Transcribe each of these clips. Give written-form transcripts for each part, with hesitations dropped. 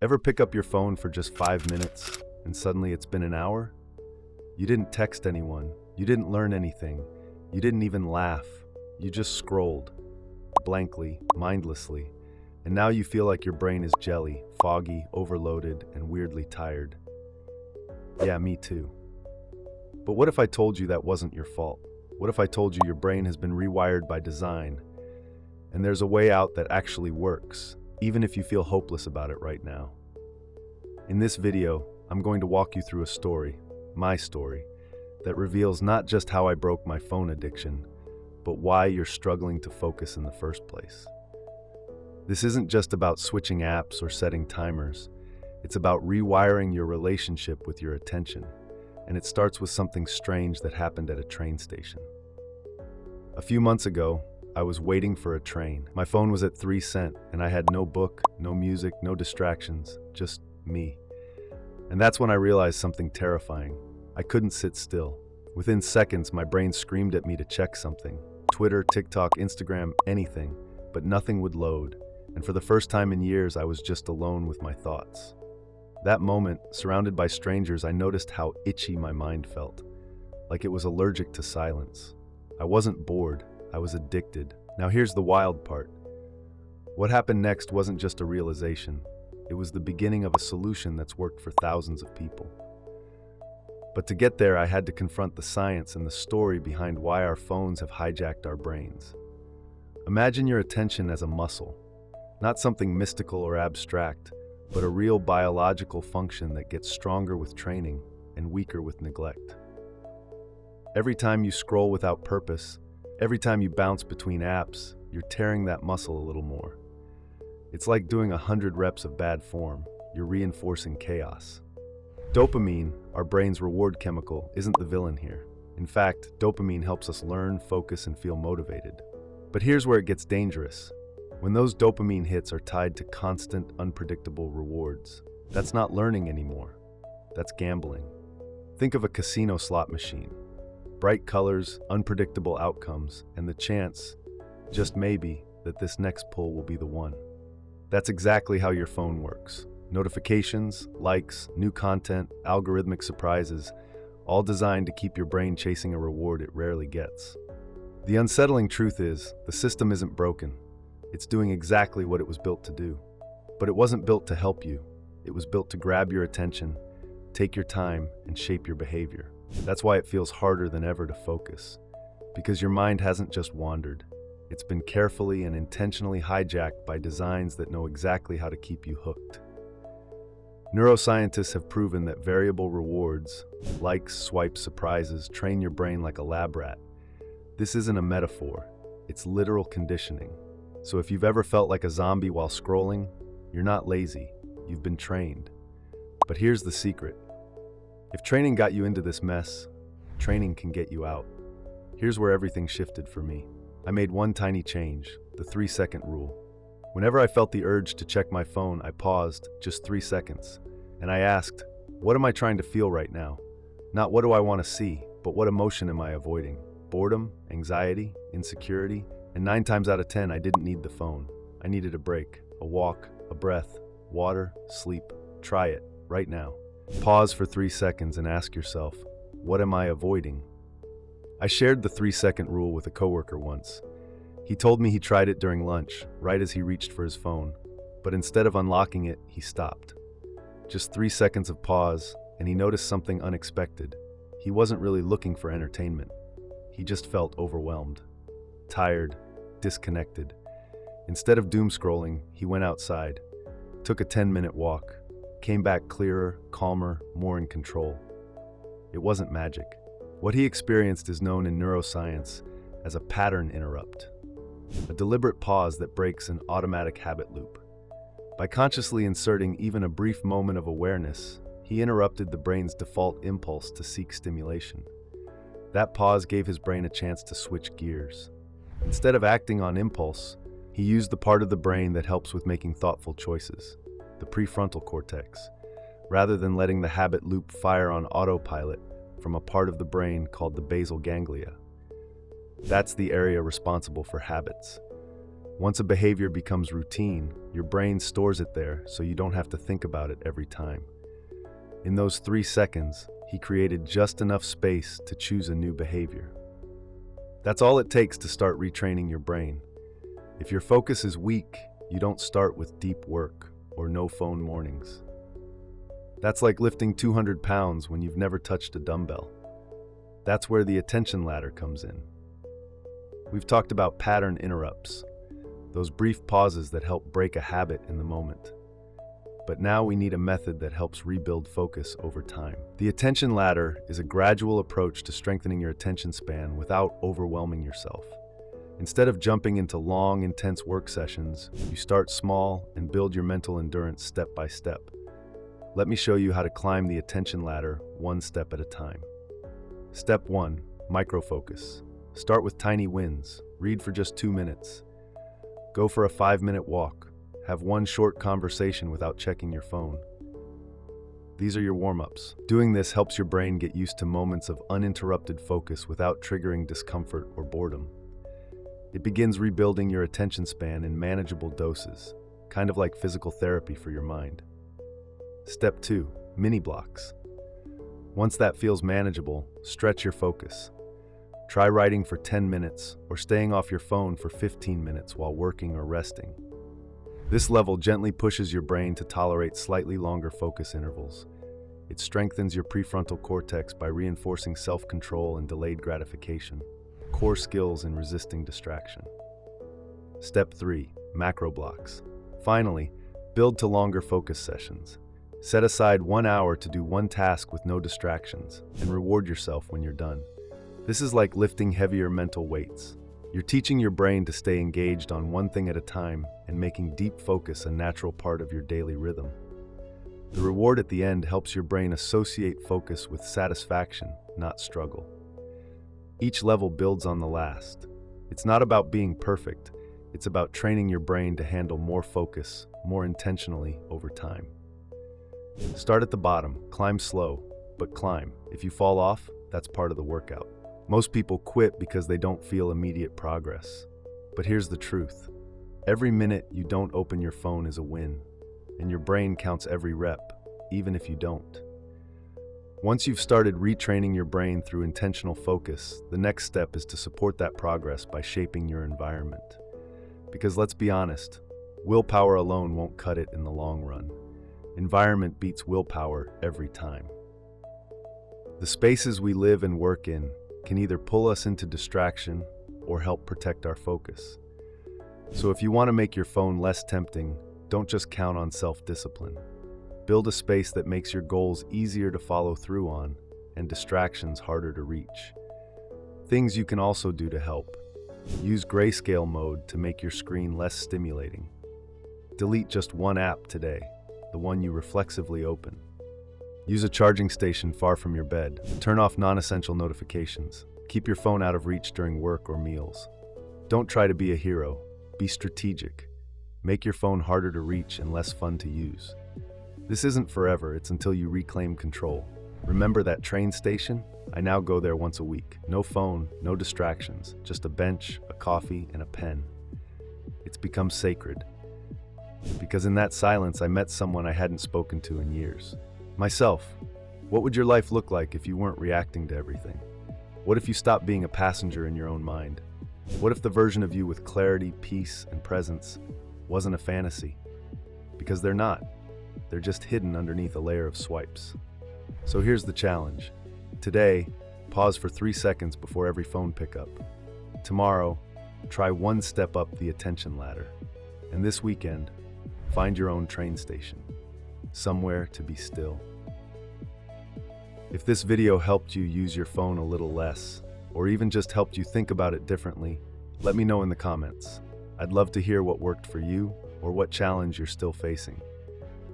Ever pick up your phone for just 5 minutes and suddenly it's been an hour? You didn't text anyone, you didn't learn anything, you didn't even laugh, you just scrolled, blankly, mindlessly, and now you feel like your brain is jelly, foggy, overloaded, and weirdly tired. Yeah, me too. But what if I told you that wasn't your fault? What if I told you your brain has been rewired by design, and there's a way out that actually works, even if you feel hopeless about it right now? In this video, I'm going to walk you through a story, my story, that reveals not just how I broke my phone addiction, but why you're struggling to focus in the first place. This isn't just about switching apps or setting timers. It's about rewiring your relationship with your attention, and it starts with something strange that happened at a train station. A few months ago, I was waiting for a train. My phone was at 3 cents, and I had no book, no music, no distractions, just me. And that's when I realized something terrifying. I couldn't sit still. Within seconds, my brain screamed at me to check something. Twitter, TikTok, Instagram, anything, but nothing would load. And for the first time in years, I was just alone with my thoughts. That moment, surrounded by strangers, I noticed how itchy my mind felt, like it was allergic to silence. I wasn't bored, I was addicted. Now here's the wild part. What happened next wasn't just a realization. It was the beginning of a solution that's worked for thousands of people. But to get there, I had to confront the science and the story behind why our phones have hijacked our brains. Imagine your attention as a muscle, not something mystical or abstract, but a real biological function that gets stronger with training and weaker with neglect. Every time you scroll without purpose, every time you bounce between apps, you're tearing that muscle a little more. It's like doing 100 reps of bad form. You're reinforcing chaos. Dopamine, our brain's reward chemical, isn't the villain here. In fact, dopamine helps us learn, focus, and feel motivated. But here's where it gets dangerous. When those dopamine hits are tied to constant, unpredictable rewards, that's not learning anymore. That's gambling. Think of a casino slot machine. Bright colors, unpredictable outcomes, and the chance, just maybe, that this next pull will be the one. That's exactly how your phone works. Notifications, likes, new content, algorithmic surprises, all designed to keep your brain chasing a reward it rarely gets. The unsettling truth is, the system isn't broken. It's doing exactly what it was built to do. But it wasn't built to help you. It was built to grab your attention, take your time, and shape your behavior. That's why it feels harder than ever to focus. Because your mind hasn't just wandered. It's been carefully and intentionally hijacked by designs that know exactly how to keep you hooked. Neuroscientists have proven that variable rewards, likes, swipes, surprises, train your brain like a lab rat. This isn't a metaphor. It's literal conditioning. So if you've ever felt like a zombie while scrolling, you're not lazy. You've been trained. But here's the secret. If training got you into this mess, training can get you out. Here's where everything shifted for me. I made one tiny change, the 3-second rule. Whenever I felt the urge to check my phone, I paused, just 3 seconds, and I asked, what am I trying to feel right now? Not what do I want to see, but what emotion am I avoiding? Boredom, anxiety, insecurity? And 9 times out of 10, I didn't need the phone. I needed a break, a walk, a breath, water, sleep. Try it, right now. Pause for 3 seconds and ask yourself, what am I avoiding? I shared the 3-second rule with a coworker once. He told me he tried it during lunch, right as he reached for his phone, but instead of unlocking it, he stopped. Just 3 seconds of pause, and he noticed something unexpected. He wasn't really looking for entertainment. He just felt overwhelmed, tired, disconnected. Instead of doom scrolling, he went outside, took a 10-minute walk, came back clearer, calmer, more in control. It wasn't magic. What he experienced is known in neuroscience as a pattern interrupt, a deliberate pause that breaks an automatic habit loop. By consciously inserting even a brief moment of awareness, he interrupted the brain's default impulse to seek stimulation. That pause gave his brain a chance to switch gears. Instead of acting on impulse, he used the part of the brain that helps with making thoughtful choices, the prefrontal cortex, rather than letting the habit loop fire on autopilot from a part of the brain called the basal ganglia. That's the area responsible for habits. Once a behavior becomes routine, your brain stores it there so you don't have to think about it every time. In those 3 seconds, he created just enough space to choose a new behavior. That's all it takes to start retraining your brain. If your focus is weak, you don't start with deep work or no phone mornings. That's like lifting 200 pounds when you've never touched a dumbbell. That's where the attention ladder comes in. We've talked about pattern interrupts, those brief pauses that help break a habit in the moment. But now we need a method that helps rebuild focus over time. The attention ladder is a gradual approach to strengthening your attention span without overwhelming yourself. Instead of jumping into long, intense work sessions, you start small and build your mental endurance step by step. Let me show you how to climb the attention ladder one step at a time. Step 1. Microfocus. Start with tiny wins. Read for just 2 minutes. Go for a 5-minute walk. Have one short conversation without checking your phone. These are your warm-ups. Doing this helps your brain get used to moments of uninterrupted focus without triggering discomfort or boredom. It begins rebuilding your attention span in manageable doses, kind of like physical therapy for your mind. Step 2. Mini blocks. Once that feels manageable, stretch your focus. Try writing for 10 minutes or staying off your phone for 15 minutes while working or resting. This level gently pushes your brain to tolerate slightly longer focus intervals. It strengthens your prefrontal cortex by reinforcing self-control and delayed gratification, core skills in resisting distraction. Step 3. Macro blocks. Finally, build to longer focus sessions. Set aside 1 hour to do one task with no distractions, and reward yourself when you're done. This is like lifting heavier mental weights. You're teaching your brain to stay engaged on one thing at a time and making deep focus a natural part of your daily rhythm. The reward at the end helps your brain associate focus with satisfaction, not struggle. Each level builds on the last. It's not about being perfect. It's about training your brain to handle more focus, more intentionally over time. Start at the bottom, climb slow, but climb. If you fall off, that's part of the workout. Most people quit because they don't feel immediate progress. But here's the truth. Every minute you don't open your phone is a win, and your brain counts every rep, even if you don't. Once you've started retraining your brain through intentional focus, the next step is to support that progress by shaping your environment. Because let's be honest, willpower alone won't cut it in the long run. Environment beats willpower every time. The spaces we live and work in can either pull us into distraction or help protect our focus. So if you want to make your phone less tempting, don't just count on self-discipline. Build a space that makes your goals easier to follow through on and distractions harder to reach. Things you can also do to help. Use grayscale mode to make your screen less stimulating. Delete just one app today, the one you reflexively open. Use a charging station far from your bed. Turn off non-essential notifications. Keep your phone out of reach during work or meals. Don't try to be a hero. Be strategic. Make your phone harder to reach and less fun to use. This isn't forever, it's until you reclaim control. Remember that train station? I now go there once a week. No phone, no distractions, just a bench, a coffee, and a pen. It's become sacred. Because in that silence, I met someone I hadn't spoken to in years. Myself. What would your life look like if you weren't reacting to everything? What if you stopped being a passenger in your own mind? What if the version of you with clarity, peace, and presence wasn't a fantasy? Because they're not. They're just hidden underneath a layer of swipes. So here's the challenge. Today, pause for 3 seconds before every phone pickup. Tomorrow, try one step up the attention ladder. And this weekend, find your own train station. Somewhere to be still. If this video helped you use your phone a little less, or even just helped you think about it differently, let me know in the comments. I'd love to hear what worked for you or what challenge you're still facing.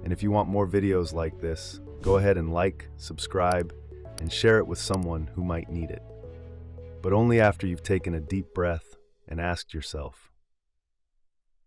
And if you want more videos like this, go ahead and like, subscribe, and share it with someone who might need it. But only after you've taken a deep breath and asked yourself,